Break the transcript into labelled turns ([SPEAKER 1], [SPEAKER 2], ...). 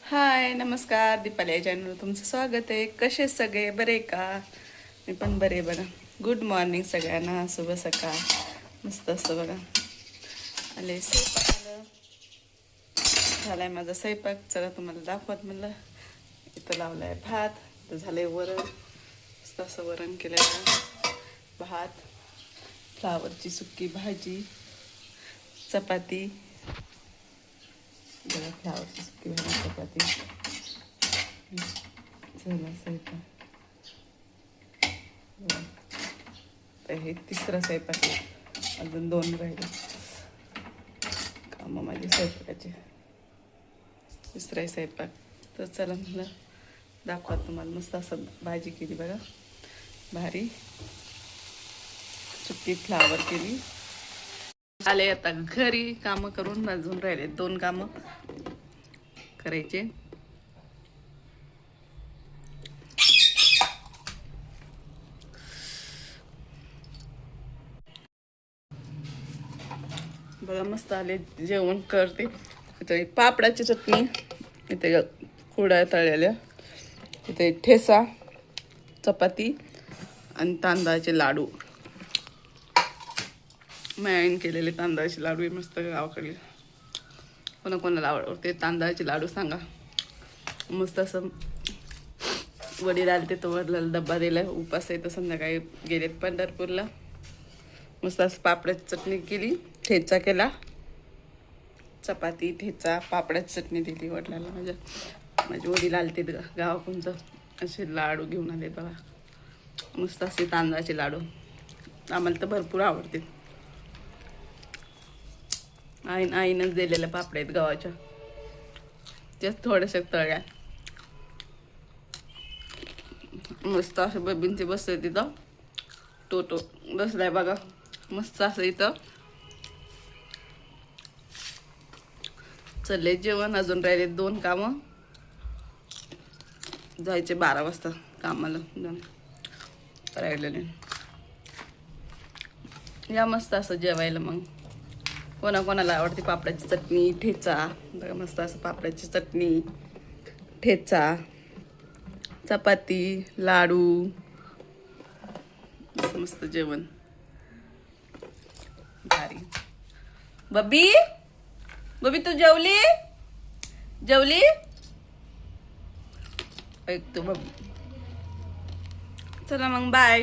[SPEAKER 1] हाय नमस्कार, दीपाली चॅनलवर तुमचं स्वागत आहे. कसे सगळे बरे का? मी पण बरे बघा. गुड मॉर्निंग सगळ्यांना, शुभ सकाळ. मस्त असतं बघा. आले स्वयंपाक आलं, झालाय माझा स्वयंपाक. चला तुम्हाला दाखवत म्हणलं. इथं लावलाय भात, तर झालंय वरण. मस्त असं वरण केलं, भात, फ्लावरची सुकी भाजी, चपाती. फ्लावरची सुकी भाजी, चपाती. चला स्वयंपाक. हे तिसरा स्वयंपाक आहे. अजून 2 राहिले कामं माझे स्वयंपाकाचे. तिसरा स्वयंपाक. तर चला म्हणलं दाखवा तुम्हाला. मस्त असं भाजी केली बघा, भारी. सुकी फ्लावर केली. आले आता घरी. कामं करून अजून राहिले 2 कामं करायचे. बघा मस्त आले. जेवण करते. इथे पापडाची चटणी, इथे कुरड्या तळलेल्या, इथे ठेचा, चपाती आणि तांदळाचे लाडू. मॅन केलेले तांदळाचे लाडू आहे मस्त गावाकडे. कोणाला आवडते तांदळाचे लाडू सांगा. मस्त असं वडील आले ते वडिलाला डब्बा दिला. उपास आहे तर संध्याकाळी गेलेत पंढरपूरला. मस्त असं पापडाची चटणी केली, ठेचा केला, चपाती, ठेचा, पापडाची चटणी दिली वडिलाला. माझे वडील आले ते गावाकडून, तर असे लाडू घेऊन आले बघा. मस्त असे तांदळाचे लाडू आम्हाला तर भरपूर आवडते. आईनंच दिलेल्या पापड्या आहेत गावाच्या, त्याच थोड्याशा तळ्या. मस्त असं बबींचे बसले तिथं. तो बसलाय बघा मस्त असं इथं. चलले जेवण. अजून राहिले 2 कामं. जायचे 12 वाजता कामाला. राहिलेले या मस्त असं जेवायला. मग कोणाला आवडते पापडाची चटणी, ठेचा बघा. मस्त असं पापडाची चटणी, ठेचा, चपाती, लाडू. मस्त जेवण भारी. बबी तू जेवली ऐकतो बबी. चला मग बाय.